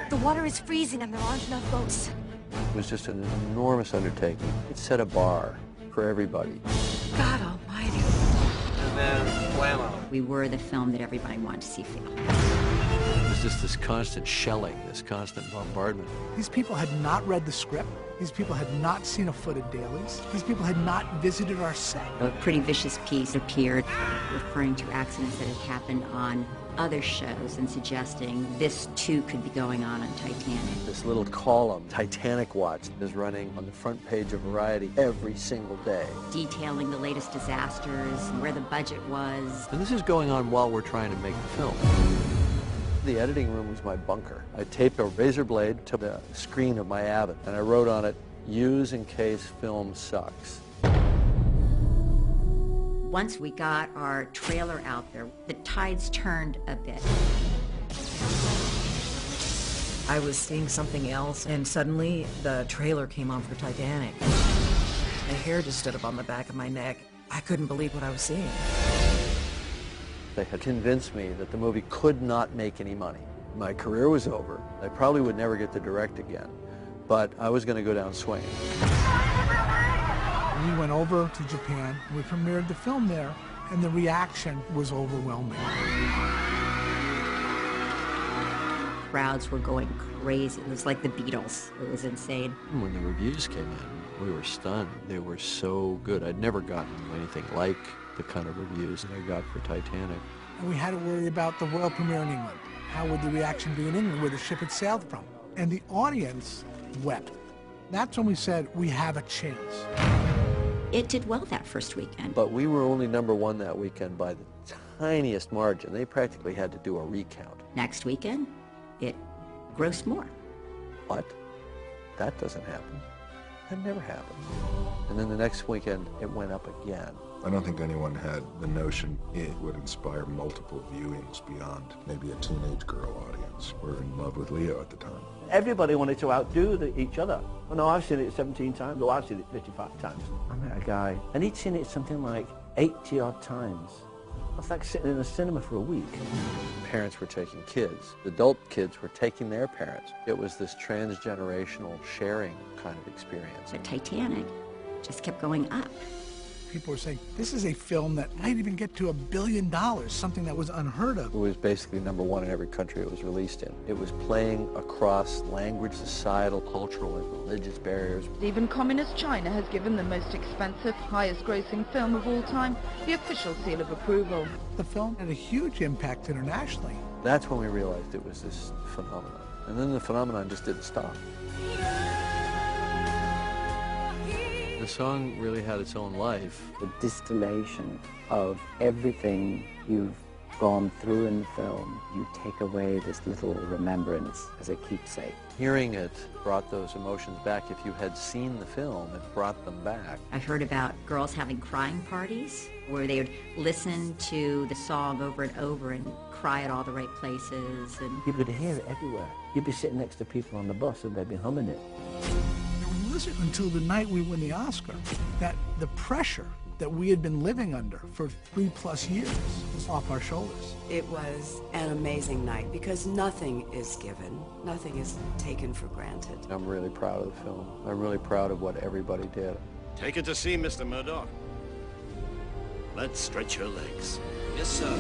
The water is freezing and there aren't enough boats. It was just an enormous undertaking. It set a bar for everybody. God almighty. And then, whammo. We were the film that everybody wanted to see fail. It was just this constant shelling, this constant bombardment. These people had not read the script. These people had not seen a foot of dailies. These people had not visited our set. A pretty vicious piece appeared referring to accidents that had happened on other shows and suggesting this too could be going on Titanic. This little column, Titanic Watch, is running on the front page of Variety every single day. Detailing the latest disasters, where the budget was. And this is going on while we're trying to make the film. The editing room was my bunker. I taped a razor blade to the screen of my Avid, and I wrote on it, "Use in case film sucks." Once we got our trailer out there, the tides turned a bit. I was seeing something else, and suddenly the trailer came on for Titanic. The hair just stood up on the back of my neck. I couldn't believe what I was seeing. They had convinced me that the movie could not make any money. My career was over. I probably would never get to direct again, but I was going to go down swinging. We went over to Japan, we premiered the film there, and the reaction was overwhelming. Crowds were going crazy. It was like the Beatles. It was insane. When the reviews came in, we were stunned. They were so good. I'd never gotten anything like the kind of reviews that I got for Titanic. And we had to worry about the world premiere in England. How would the reaction be in England, where the ship had sailed from? And the audience wept. That's when we said, we have a chance. It did well that first weekend. But we were only #1 that weekend by the tiniest margin. They practically had to do a recount. Next weekend, it grossed more. What? That doesn't happen. That never happens. And then the next weekend, it went up again. I don't think anyone had the notion it would inspire multiple viewings beyond maybe a teenage girl audience. We were in love with Leo at the time. Everybody wanted to outdo each other. Oh no, I've seen it 17 times. Oh, I've seen it 55 times. I met a guy, and he'd seen it something like 80 odd times. That's like sitting in a cinema for a week. Parents were taking kids. Adult kids were taking their parents. It was this transgenerational sharing kind of experience. But Titanic just kept going up. People were saying, this is a film that might even get to $1 billion, something that was unheard of. It was basically #1 in every country it was released in. It was playing across language, societal, cultural, and religious barriers. Even communist China has given the most expensive, highest-grossing film of all time the official seal of approval. The film had a huge impact internationally. That's when we realized it was this phenomenon. And then the phenomenon just didn't stop. The song really had its own life. The distillation of everything you've gone through in the film, you take away this little remembrance as a keepsake. Hearing it brought those emotions back. If you had seen the film, it brought them back. I've heard about girls having crying parties where they would listen to the song over and over and cry at all the right places. And You could hear it everywhere. You'd be sitting next to people on the bus and they'd be humming it. It wasn't until the night we won the Oscar that the pressure that we had been living under for 3+ years was off our shoulders. It was an amazing night because nothing is given, nothing is taken for granted. I'm really proud of the film. I'm really proud of what everybody did. Take it to sea, Mr. Murdoch. Let's stretch your legs. Yes, sir.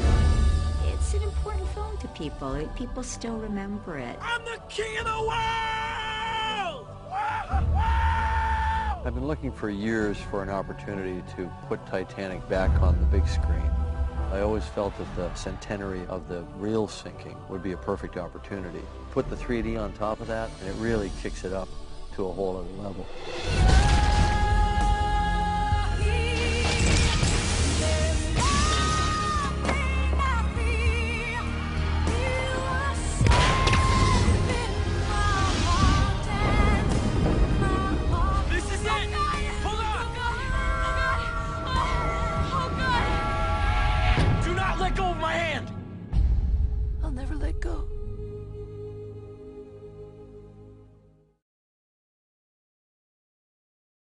it's an important film to people. People still remember it. I'm the king of the world! I've been looking for years for an opportunity to put Titanic back on the big screen. I always felt that the centenary of the real sinking would be a perfect opportunity. Put the 3D on top of that, and it really kicks it up to a whole other level. Let go of my hand! I'll never let go.